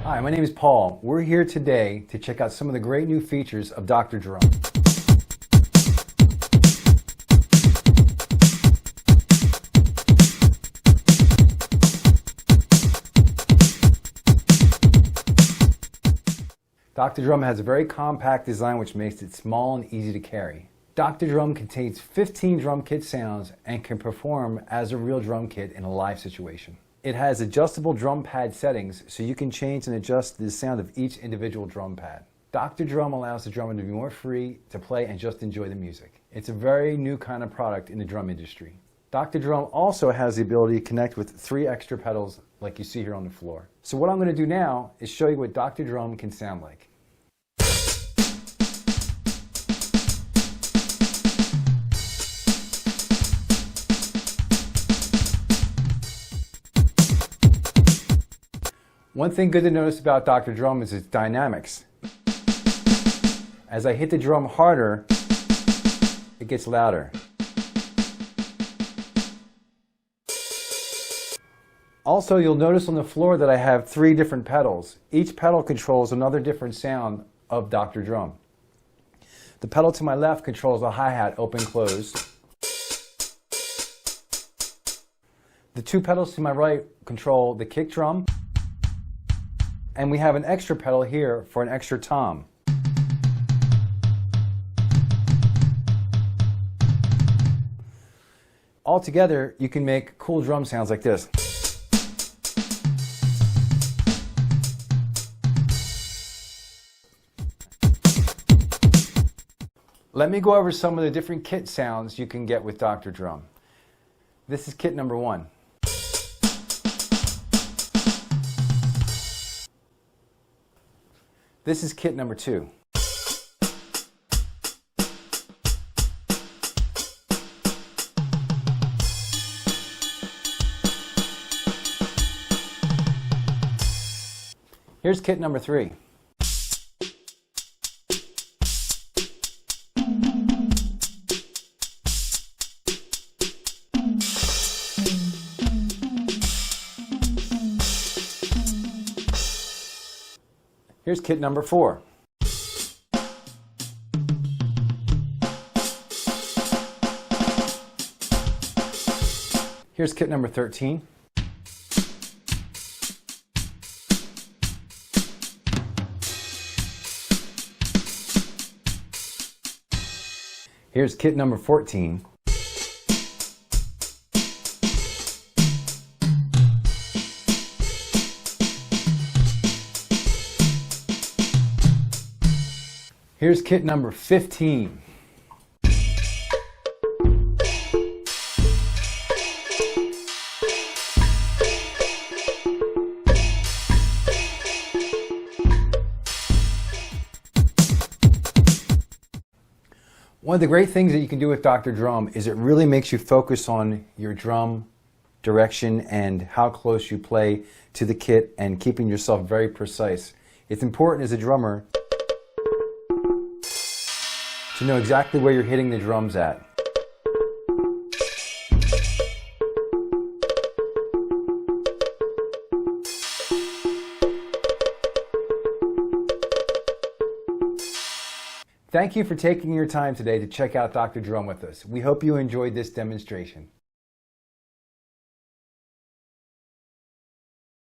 Hi, my name is Paul. We're here today to check out some of the great new features of Dr. Drum. Dr. Drum has a very compact design which makes it small and easy to carry. Dr. Drum contains 15 drum kit sounds and can perform as a real drum kit in a live situation. It has adjustable drum pad settings so you can change and adjust the sound of each individual drum pad. Dr. Drum allows the drummer to be more free to play and just enjoy the music. It's a very new kind of product in the drum industry. Dr. Drum also has the ability to connect with 3 extra pedals like you see here on the floor. So what I'm going to do now is show you what Dr. Drum can sound like. One thing good to notice about Dr. Drum is its dynamics. As I hit the drum harder, it gets louder. Also, you'll notice on the floor that I have 3 different pedals. Each pedal controls another different sound of Dr. Drum. The pedal to my left controls the hi-hat open-close. The 2 pedals to my right control the kick drum. And we have an extra pedal here for an extra tom. Altogether, you can make cool drum sounds like this. Let me go over some of the different kit sounds you can get with Dr. Drum. This is kit number 1. This is kit number 2. Here's kit number 3. Here's kit number 4. Here's kit number 13. Here's kit number 14. Here's kit number 15. One of the great things that you can do with Dr. Drum is it really makes you focus on your drum direction and how close you play to the kit and keeping yourself very precise. It's important as a drummer to know exactly where you're hitting the drums at. Thank you for taking your time today to check out Dr. Drum with us. We hope you enjoyed this demonstration.